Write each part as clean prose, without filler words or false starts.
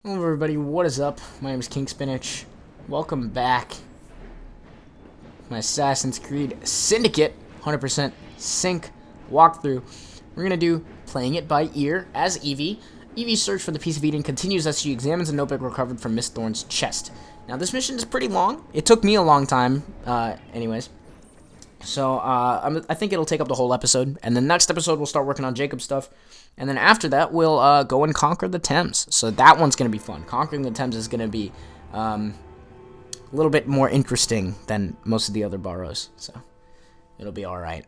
Hello everybody, what is up? My name is Kingspinach. Welcome back. My Assassin's Creed Syndicate 100% sync walkthrough. We're gonna do playing it by ear as Evie. Evie's search for the piece of Eden continues as she examines a notebook recovered from Miss Thorne's chest. Now this mission is pretty long. It took me a long time, anyways. So I think it'll take up the whole episode, and the next episode we'll start working on Jacob's stuff, and then after that we'll go and conquer the Thames. So that one's gonna be fun. Conquering the Thames is gonna be a little bit more interesting than most of the other boroughs, so it'll be all right.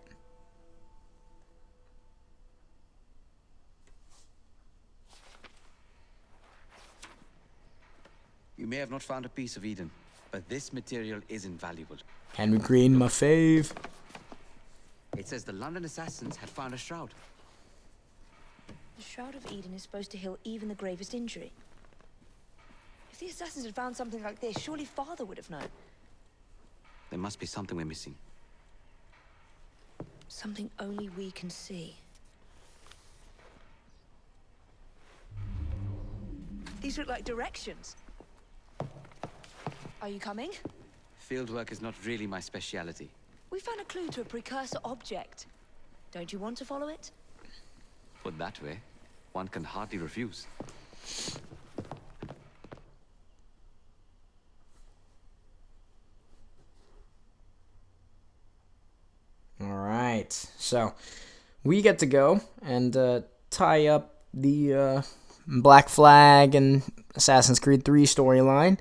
You may have not found a piece of Eden, but this material is invaluable. Henry Green, my fave. It says the London assassins had found a shroud. The Shroud of Eden is supposed to heal even the gravest injury. If the assassins had found something like this, surely Father would have known. There must be something we're missing. Something only we can see. These look like directions. Are you coming? Fieldwork is not really my speciality. We found a clue to a precursor object. Don't you want to follow it? Put that way, one can hardly refuse. Alright, so we get to go and tie up the Black Flag and Assassin's Creed 3 storyline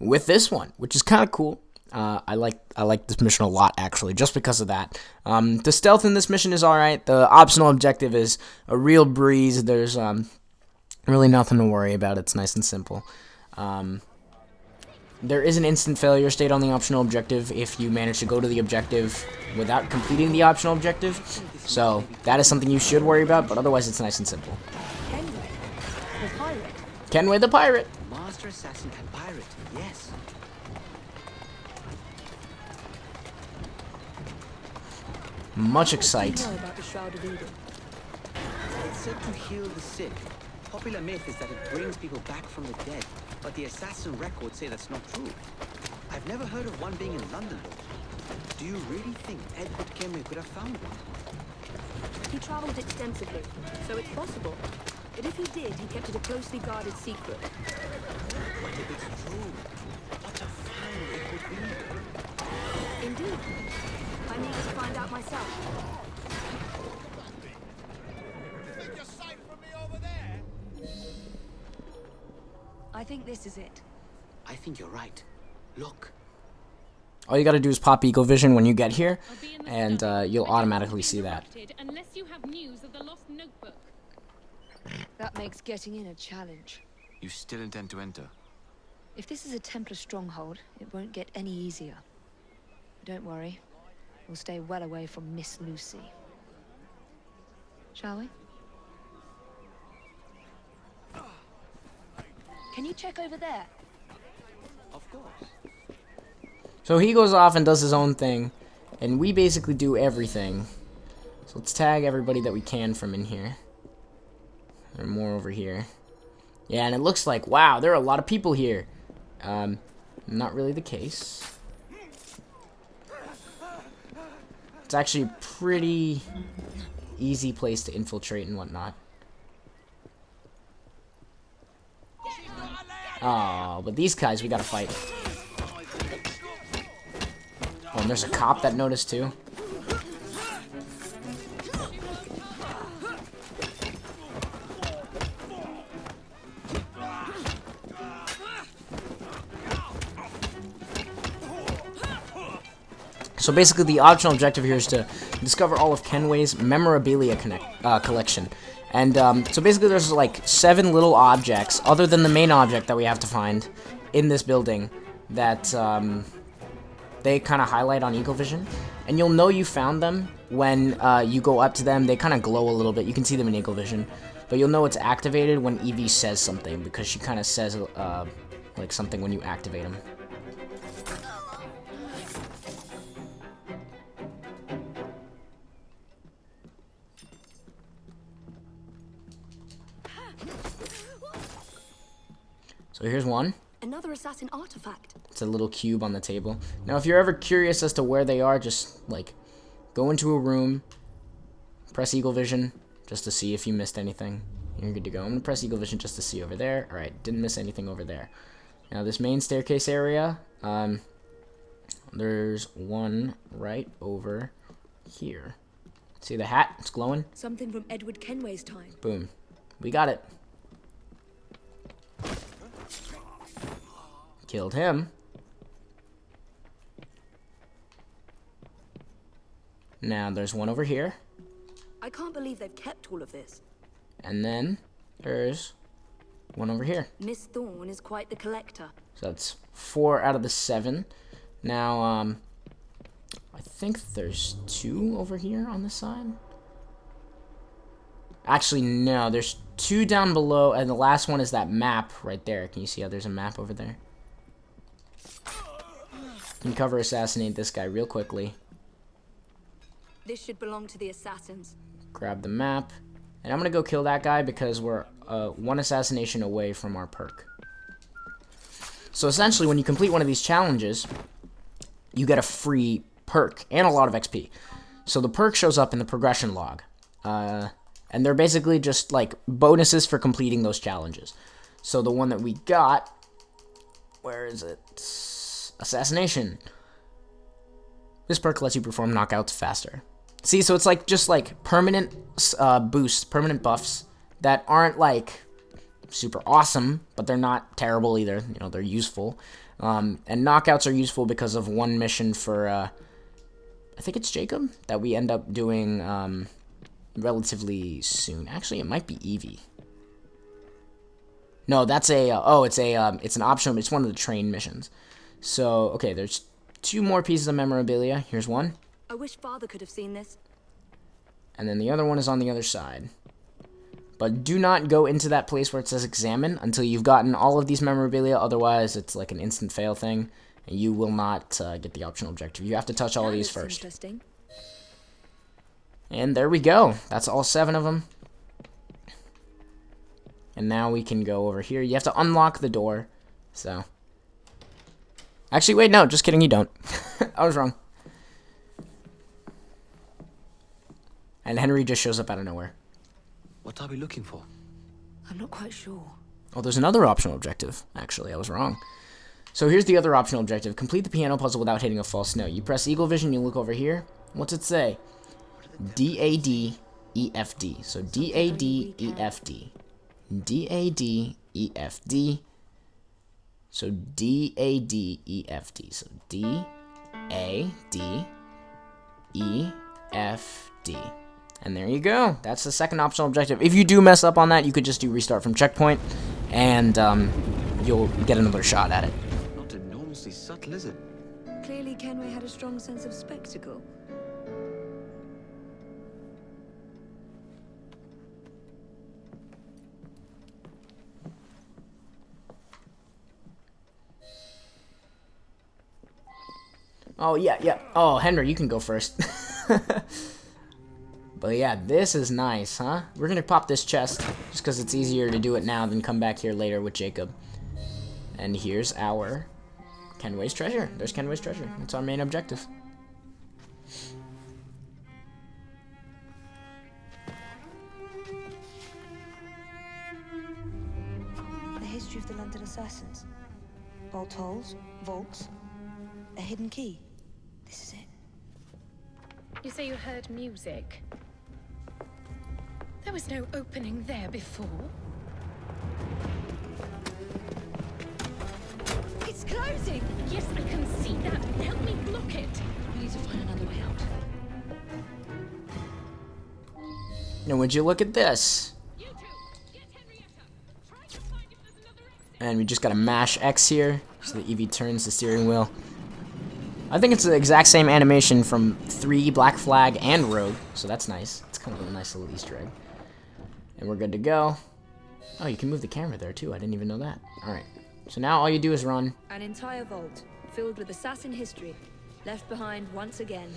with this one, which is kind of cool. I like this mission a lot, actually, just because of that. The stealth in this mission is alright. The optional objective is a real breeze. There's really nothing to worry about. It's nice and simple. There is an instant failure state on the optional objective if you manage to go to the objective without completing the optional objective. So that is something you should worry about, but otherwise it's nice and simple. Kenway, the pirate. Kenway the pirate. Master assassin and pirate, yes. Much What do excite. you know about the Shroud of Eden? It's said to heal the sick. Popular myth is that it brings people back from the dead, but the assassin records say that's not true. I've never heard of one being in London, though. Do you really think Edward Kenway could have found one? He travelled extensively, so it's possible. But if he did, he kept it a closely guarded secret. But if it's true, what a find it would be. Indeed. I need to find out myself. I think this is it. I think you're right. Look. All you gotta do is pop Eco Vision when you get here, and you'll automatically see that. Unless you have news of the lost notebook. That makes getting in a challenge. You still intend to enter? If this is a Templar stronghold, it won't get any easier. Don't worry. We'll stay well away from Miss Lucy. Shall we? Can you check over there? Of course. So he goes off and does his own thing, and we basically do everything. So let's tag everybody that we can from in here. There are more over here. Yeah, and it looks like, wow, there are a lot of people here. Not really the case. It's actually a pretty easy place to infiltrate and whatnot. Oh, but these guys we gotta fight. Oh, and there's a cop that noticed too. So basically the optional objective here is to discover all of Kenway's memorabilia collection. And so basically there's like 7 little objects, other than the main object that we have to find in this building, that they kind of highlight on Ecovision. And you'll know you found them when you go up to them. They kind of glow a little bit. You can see them in Ecovision. But you'll know it's activated when Evie says something, because she kind of says like something when you activate them. So here's one. Another assassin artifact. It's a little cube on the table. Now, if you're ever curious as to where they are, just, like, go into a room, press Eagle Vision, just to see if you missed anything. You're good to go. I'm going to press Eagle Vision just to see over there. Alright, didn't miss anything over there. Now, this main staircase area, there's one right over here. See the hat? It's glowing. Something from Edward Kenway's time. Boom. We got it. Killed him. Now there's one over here. I can't believe they've kept all of this. And then there's one over here. Miss Thorne is quite the collector. So that's 4 out of the 7. Now, I think there's 2 over here on this side. Actually, no, there's 2 down below, and the last one is that map right there. Can you see how there's a map over there? Can cover assassinate this guy real quickly. This should belong to the assassins. Grab the map. And I'm going to go kill that guy because we're 1 assassination away from our perk. So essentially, when you complete one of these challenges, you get a free perk and a lot of XP. So the perk shows up in the progression log. And they're basically just like bonuses for completing those challenges. So the one that we got, where is it? Assassination. This perk lets you perform knockouts faster. See, so it's like just like permanent boosts, permanent buffs that aren't like super awesome, but they're not terrible either. You know, they're useful. And knockouts are useful because of one mission for, I think it's Jacob, that we end up doing relatively soon. Actually, it might be Evie. No, that's a, it's an optional, it's one of the train missions. So, okay, there's 2 more pieces of memorabilia. Here's one. I wish Father could have seen this. And then the other one is on the other side. But do not go into that place where it says examine until you've gotten all of these memorabilia. Otherwise, it's like an instant fail thing. And you will not get the optional objective. You have to touch all of these first. Interesting. And there we go. That's all 7 of them. And now we can go over here. You have to unlock the door. So. Actually, wait, no. Just kidding. You don't. I was wrong. And Henry just shows up out of nowhere. What are we looking for? I'm not quite sure. Oh, there's another optional objective. Actually, I was wrong. So here's the other optional objective. Complete the piano puzzle without hitting a false note. You press Eagle Vision, you look over here. What's it say? D-A-D-E-F-D. So D-A-D-E-F-D. D-A-D-E-F-D. So D-A-D-E-F-D. So D-A-D-E-F-D. And there you go. That's the second optional objective. If you do mess up on that, you could just do restart from checkpoint, and you'll get another shot at it. Not enormously subtle, is it? Clearly, Kenway had a strong sense of spectacle. Oh, yeah. Oh, Henry, you can go first. But yeah, this is nice, huh? We're gonna pop this chest, just because it's easier to do it now than come back here later with Jacob. And here's our Kenway's treasure. There's Kenway's treasure. That's our main objective. The history of the London assassins. Bolt holes, vaults, a hidden key. This is it. You say you heard music. There was no opening there before. It's closing! Yes, I can see that. Help me block it. We need to find another way out. Now, would you look at this? You two, get Henrietta. Try to find if there's another exit. And we just gotta mash X here, so that Evie turns the steering wheel. I think it's the exact same animation from 3, Black Flag, and Rogue, so that's nice. It's kind of a nice little Easter egg. And we're good to go. Oh, you can move the camera there, too. I didn't even know that. Alright. So now all you do is run. An entire vault, filled with assassin history, left behind once again. You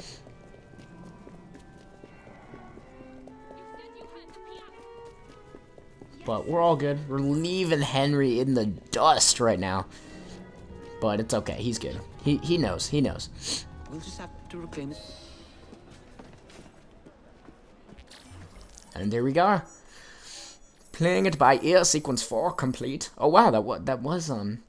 said you heard the piano. but we're all good. We're leaving Henry in the dust right now. But it's okay. He's good. He knows. He knows. We'll just have to reclaim it. And there we go. Playing it by ear, sequence 4 complete. Oh wow, that wasn't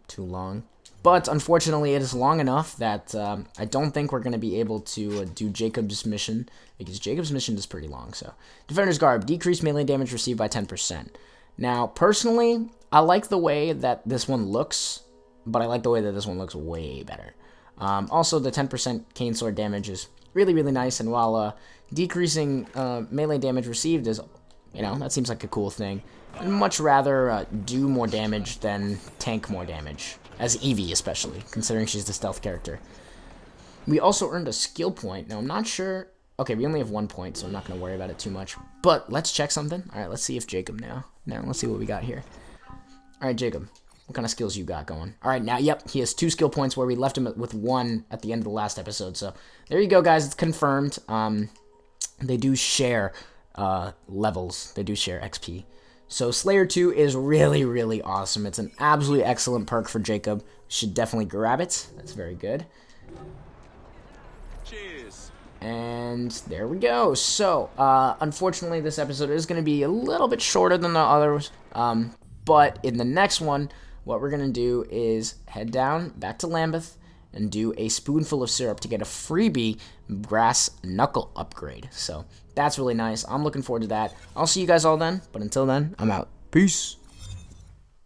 too long. But unfortunately, it is long enough that I don't think we're gonna be able to do Jacob's mission, because Jacob's mission is pretty long. So, Defender's Garb, decreased melee damage received by 10%. Now, personally, I like the way that this one looks, but I like the way that this one looks way better. Also, the 10% cane sword damage is really, really nice, and while decreasing melee damage received is, you know, that seems like a cool thing. I'd much rather do more damage than tank more damage, as Evie especially, considering she's the stealth character. We also earned a skill point. Now, I'm not sure. Okay, we only have 1 point, so I'm not going to worry about it too much. But let's check something. All right, let's see if Jacob now. Now, let's see what we got here. All right, Jacob, what kind of skills you got going? All right, now, yep, he has 2 skill points where we left him with 1 at the end of the last episode. So there you go, guys. It's confirmed. They do share levels. They do share XP. So Slayer 2 is really, really awesome. It's an absolutely excellent perk for Jacob. Should definitely grab it. That's very good. Cheers. And there we go. So, unfortunately, this episode is going to be a little bit shorter than the others. But in the next one, what we're going to do is head down back to Lambeth and do a spoonful of syrup to get a freebie brass knuckle upgrade. So that's really nice. I'm looking forward to that. I'll see you guys all then, but until then, I'm out. Peace.